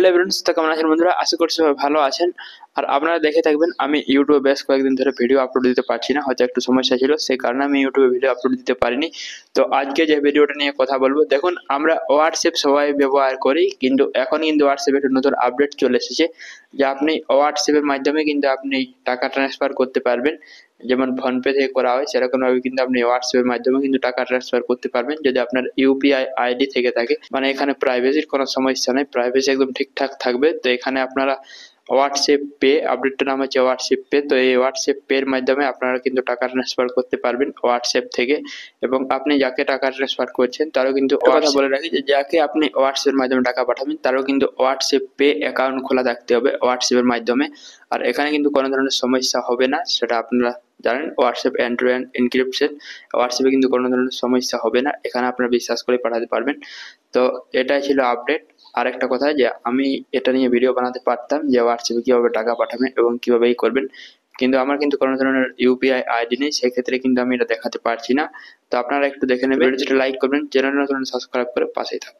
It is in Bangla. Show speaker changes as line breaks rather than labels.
হ্যালো फ्रेंड्स, তো কেমন আছেন বন্ধুরা? আশা করছি সবাই ভালো আছেন। আর আপনারা দেখে থাকবেন আমি ইউটিউবে বেশ কয়েকদিন ধরে ভিডিও আপলোড দিতে পারছি না, হয়তো একটু সমস্যা ছিল, সেই কারণে আমি ইউটিউবে ভিডিও আপলোড দিতে পারিনি। তো আজকে যে ভিডিওটা নিয়ে কথা বলবো, দেখুন আমরা হোয়াটসঅ্যাপ সবাই ব্যবহার করি, কিন্তু এখন কিন্তু হোয়াটসঅ্যাপের একটা নতুন আপডেট চলে এসেছে যে আপনি হোয়াটসঅ্যাপের মাধ্যমে কিন্তু আপনি টাকা ট্রান্সফার করতে পারবেন। যেমন ফোনপে থেকে করা হয় সেরকম ভাবে কিন্তু আপনি হোয়াটসঅ্যাপের মাধ্যমে কিন্তু টাকা ট্রান্সফার করতে পারবেন, যদি আপনার ইউপিআই আইডি থেকে থাকে। মানে এখানে প্রাইভেসির কোনো সমস্যা নেই, প্রাইভেসি একদম ঠিকঠাক থাকবে। তো এখানে আপনারা হোয়াটসঅ্যাপ পে, আপডেটটার নাম হচ্ছে হোয়াটসঅ্যাপ পে। তো এই হোয়াটসঅ্যাপ পে এর মাধ্যমে আপনারা কিন্তু টাকা ট্রান্সফার করতে পারবেন হোয়াটসঅ্যাপ থেকে, এবং আপনি যাকে টাকা ট্রান্সফার করছেন তারও কিন্তু কথা বলে রাখি যে যাকে আপনি হোয়াটসঅ্যাপের মাধ্যমে টাকা পাঠাবেন তারও কিন্তু হোয়াটসঅ্যাপ পে অ্যাকাউন্ট খোলা থাকতে হবে হোয়াটসঅ্যাপের মাধ্যমে। আর এখানে কিন্তু কোনো ধরনের সমস্যা হবে না, সেটা আপনারা জানেন। WhatsApp end to end encryption, হোয়াটসঅ্যাপে কিন্তু কোনো ধরনের সমস্যা হবে না, এখানে আপনারা বিশ্বাস করে পাঠাতে পারবেন। তো এটাই ছিল আপডেট। আরেকটা কথা যে আমি এটা নিয়ে ভিডিও বানাতে পারতাম যে হোয়াটসঅ্যাপে কিভাবে টাকা পাঠাবেন এবং কিভাবে করবেন, কিন্তু আমার কিন্তু কোনো ধরনের ইউপিআই আইডি নেই, সেক্ষেত্রে কিন্তু আমি এটা দেখাতে পারছি না। তো আপনারা একটু দেখে নেবেন, ভিডিওটা লাইক করবেন, চ্যানেল নতুন সাবস্ক্রাইব করে পাশেই থাকবেন।